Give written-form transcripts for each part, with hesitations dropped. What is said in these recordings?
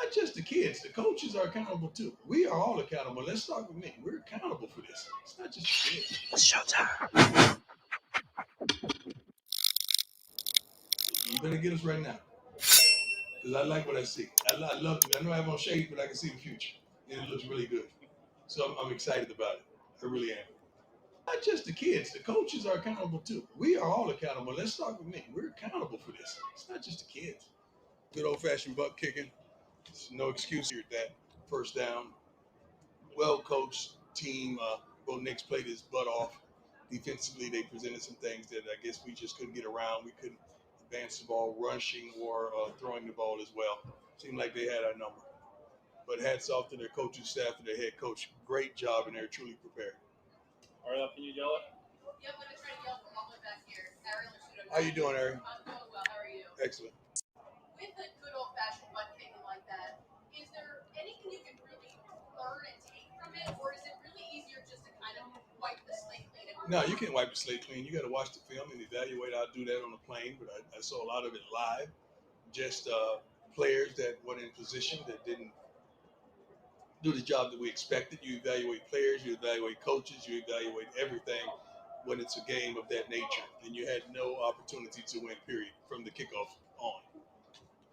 not just the kids. The coaches are accountable too. We are all accountable. Let's start with me. We're accountable for this. It's not just the kids. It's showtime. You better get us right now, because I like what I see. I love it. I know I have on shades, but I can see the future, and it looks really good. So I'm excited about it. I really am. Not just the kids. The coaches are accountable too. We are all accountable. Let's start with me. We're accountable for this. It's not just the kids. Good old fashioned butt kicking. There's no excuse here at that. First down. Well coached team. Bo Nix played his butt off. Defensively, they presented some things that I guess we just couldn't get around. We couldn't advance the ball, rushing or throwing the ball as well. Seemed like they had our number. But hats off to their coaching staff and their head coach. Great job, and they're truly prepared. Ariel, can you yell it? Yep, I'm gonna try to yell from all the way back here. Ariel, How you doing, Ariel? I'm doing well. How are you? Excellent. With a good old-fashioned butt kicking like that, is there anything you can really learn and take from it, or is it really easier just to kind of wipe the slate clean? No, you can't wipe the slate clean. You got to watch the film and evaluate. I'll do that on the plane, but I saw a lot of it live. Just players that weren't in position that didn't do the job that we expected. You evaluate players, you evaluate coaches, you evaluate everything when it's a game of that nature. And you had no opportunity to win, period, from the kickoff on.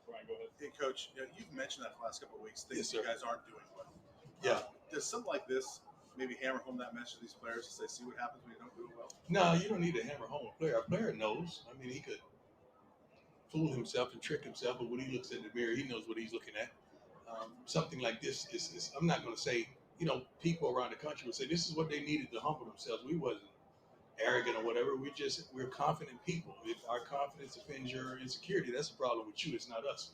Ryan, go ahead. Hey, Coach, you've mentioned that the last couple of weeks, things Yes, sir. you guys aren't doing well. Yeah. Does something like this maybe hammer home that message to these players to say, see what happens when you don't do it well? No, you don't need to hammer home a player. A player knows. I mean, he could fool himself and trick himself, but when he looks in the mirror, he knows what he's looking at. Something like this is I'm not going to say, people around the country would say this is what they needed to humble themselves. We wasn't arrogant or whatever. We're confident people. If our confidence offends your insecurity, that's a problem with you. It's not us.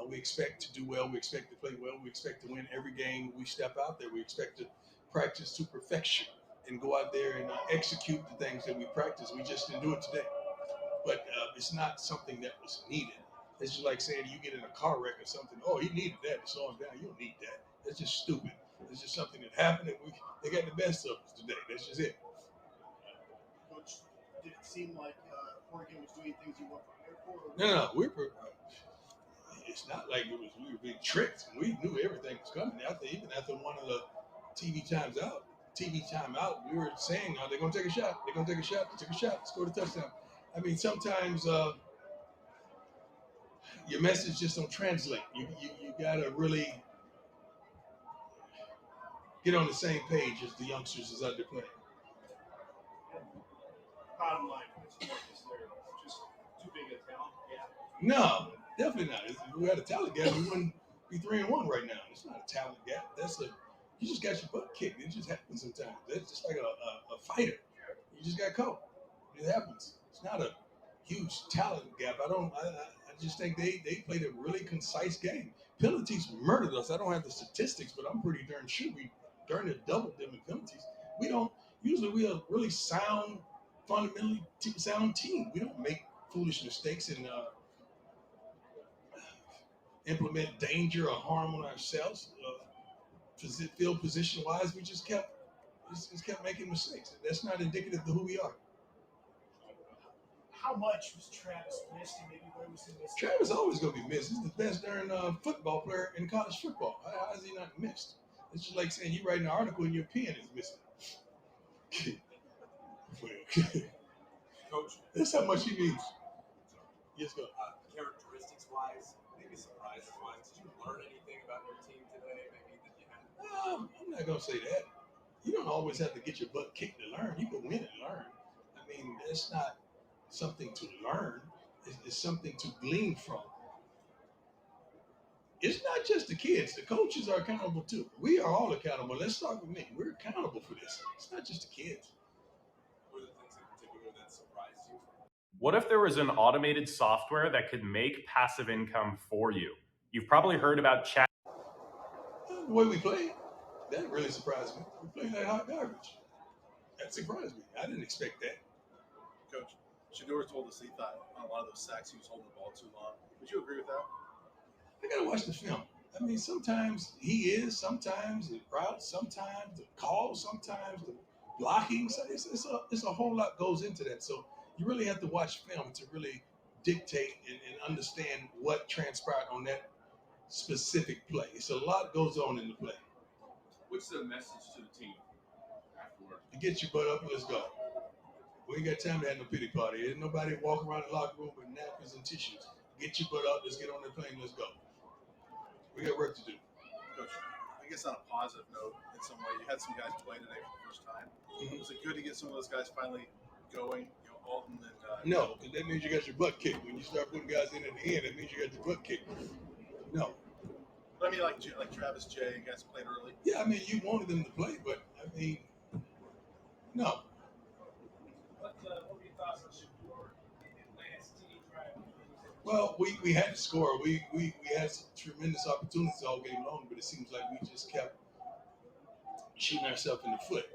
We expect to do well. We expect to play well. We expect to win every game we step out there. We expect to practice to perfection and go out there and execute the things that we practice. We just didn't do it today. But it's not something that was needed. It's just like saying you get in a car wreck or something. Oh, he needed that to slow him down. You don't need that. That's just stupid. It's just something that happened, and they got the best of us today. That's just it. Coach, did it seem like Oregon was doing things you weren't prepared for? No. It's not like we were being tricked. We knew everything was coming. Even after one of the TV timeout, we were saying, "Oh, they're gonna take a shot. They're gonna take a shot. Take a shot. Score the touchdown." I mean, sometimes your message just don't translate. You gotta really get on the same page as the youngsters is out there playing. Bottom line, is there just too big a talent? Yeah. No, definitely not. If we had a talent gap, we wouldn't be 3-1 right now. It's not a talent gap. You just got your butt kicked. It just happens sometimes. That's just like a fighter. You just got caught. It happens. It's not a huge talent gap. I just think they played a really concise game. Penalties murdered us. I don't have the statistics, but I'm pretty darn sure we darn near doubled them in penalties. We're a really sound, fundamentally sound team. We don't make foolish mistakes and implement danger or harm on ourselves. Field position wise, we just kept making mistakes. That's not indicative of who we are. How much was Travis missed and maybe where was he missed? Travis always gonna be missed. He's the best darn football player in college football. How is he not missed? It's just like saying you write an article and your pen is missing. Coach, That's how much he means. Yes, go. characteristics-wise, maybe surprises-wise, did you learn anything about your team today? Maybe that you hadn't. I'm not gonna say that. You don't always have to get your butt kicked to learn. You can win and learn. I mean, that's not something to learn. It's something to glean from. It's not just the kids. The coaches are accountable too. We are all accountable. Let's start with me. We're accountable for this. It's not just the kids. What are the things in particular that surprised you? What if there was an automated software that could make passive income for you? You've probably heard about chat. The way we played, that really surprised me. We played like hot garbage. That surprised me. I didn't expect that. Coach, Shador told us he thought on a lot of those sacks he was holding the ball too long. Would you agree with that? I gotta watch the film. I mean, sometimes he is, sometimes the route, sometimes the call, sometimes the blocking. So it's a whole lot goes into that. So you really have to watch film to really dictate and understand what transpired on that specific play. It's a lot goes on in the play. What's the message to the team afterward? Get your butt up and let's go. We ain't got time to have no pity party. Ain't nobody walking around the locker room with napkins and tissues. Get your butt up. Let's get on the plane. Let's go. We got work to do. Coach, I guess on a positive note, in some way, you had some guys play today for the first time. Mm-hmm. Was it good to get some of those guys finally going? You know, Alton and No, because that means you got your butt kicked. When you start putting guys in at the end, that means you got your butt kicked. No. But I mean, like Travis J, you guys played early. Yeah, I mean, you wanted them to play, but I mean, no. What were your thoughts on Shakur and Lance TD driving? Well, we had to score. We had some tremendous opportunities all game long, but it seems like we just kept shooting ourselves in the foot.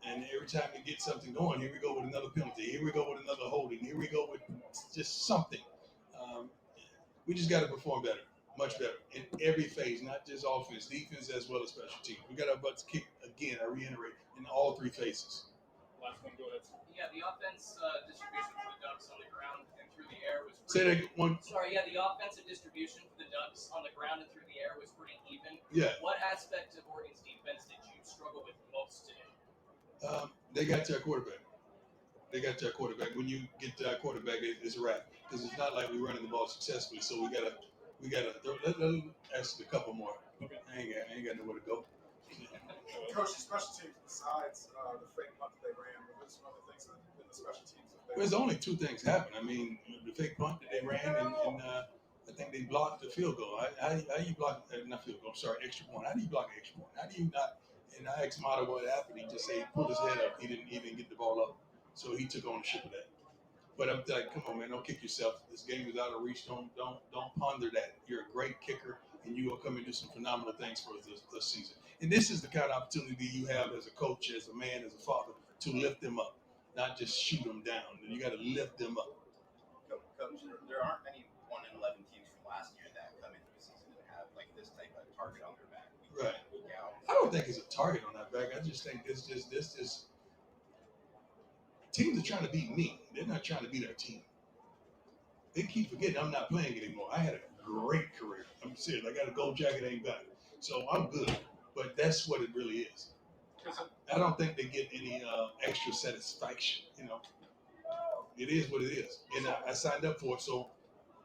And every time we get something going, here we go with another penalty. Here we go with another holding. Here we go with just something. We just got to perform better, much better in every phase, not just offense, defense, as well as special teams. We got our butts kicked again. I reiterate in all three phases. Last one, go ahead. Yeah, the offense distribution for the Ducks on the ground and through the air was Say pretty... that one. Sorry, yeah, the offensive distribution for the Ducks on the ground and through the air was pretty even. Yeah. What aspect of Oregon's defense did you struggle with most today? They got to our quarterback. When you get to our quarterback, it's a wrap. Because it's not like we're running the ball successfully. So we gotta. Let ask a couple more. Okay. I ain't got nowhere to go. Coach, the special teams, besides the fake punt that they ran, what were some other things in the special teams? There's only two things happen. I mean, the fake punt that they ran, and I think they blocked the field goal. How you block? Not field goal. I'm sorry, extra point. How do you block an extra point? How do you not? And I asked Mata what happened. He just said he pulled his head up. He didn't even get the ball up, so he took ownership of that. But I'm like, come on, man, don't kick yourself. This game is out of reach. Don't ponder that. You're a great kicker, and you will come and do some phenomenal things for us this season. And this is the kind of opportunity you have as a coach, as a man, as a father, to lift them up, not just shoot them down. You got to lift them up. Coach, there aren't any 1-11 teams from last year that come into the season and have like this type of target on their back. Right. Week out. I don't think it's a target on that back. I just think this teams are trying to beat me. They're not trying to beat our team. They keep forgetting I'm not playing anymore. I had a great career. I'm serious. I got a gold jacket, ain't got it. So I'm good. But that's what it really is. I don't think they get any extra satisfaction. You know, it is what it is. And I signed up for it, so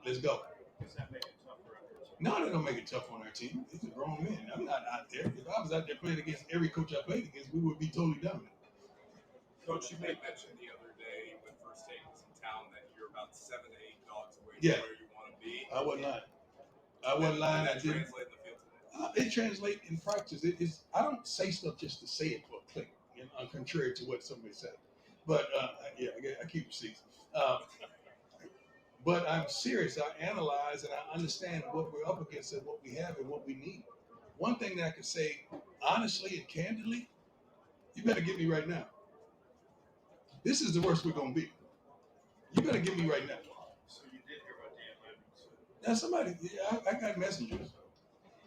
let's go. Does that make it tough for our team? No, they don't make it tough on our team. These are grown men. I'm not out there. If I was out there playing against every coach I played against, we would be totally dominant. Coach, you made mention the other day when First Take was in town that you're about 7 to 8 dogs away Yeah. from where you want to be. I wasn't lying. I wasn't lying. I Did that didn't. translate in the field today? It translates in practice. I don't say stuff just to say it for a click, contrary to what somebody said. But yeah, I keep receipts. But I'm serious. I analyze and I understand what we're up against and what we have and what we need. One thing that I can say honestly and candidly, you better get me right now. This is the worst we're gonna be. You better get me right now. So you did hear about Dan Levy. Now somebody, I got messengers.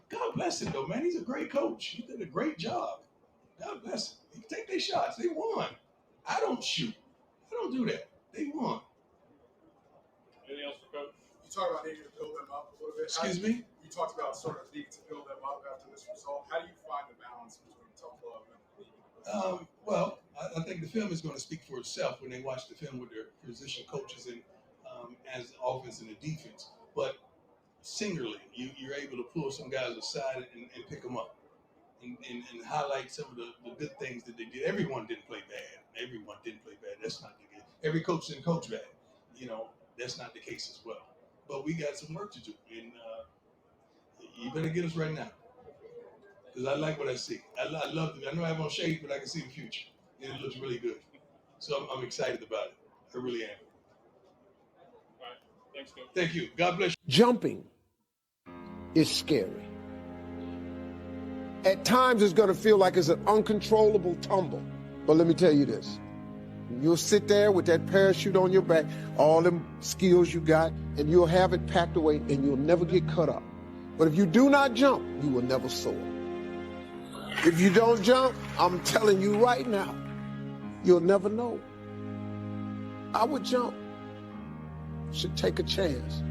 God bless him though, man. He's a great coach. He did a great job. God bless him. He take their shots. They won. I don't shoot. I don't do that. They won. Anything else for Coach? You talk about needing to build them up a little bit. Excuse me? You talked about sort of needing to build them up after this result. How do you find the balance between tough love and Well, I think the film is going to speak for itself when they watch the film with their position coaches and as the offense and the defense. But singularly, you're able to pull some guys aside and pick them up and highlight some of the good things that they did. Everyone didn't play bad. Everyone didn't play bad. That's not the case. Every coach didn't coach bad. That's not the case as well. But we got some work to do. And you better get us right now. Because I like what I see. I love it. I know I have on shades, but I can see the future. And it looks really good. So I'm excited about it. I really am. All right. Thanks, Coach. Thank you. God bless you. Jumping is scary. At times it's going to feel like it's an uncontrollable tumble. But let me tell you this. You'll sit there with that parachute on your back, all them skills you got, and you'll have it packed away and you'll never get cut up. But if you do not jump, you will never soar. If you don't jump, I'm telling you right now, you'll never know. I would jump. Should take a chance.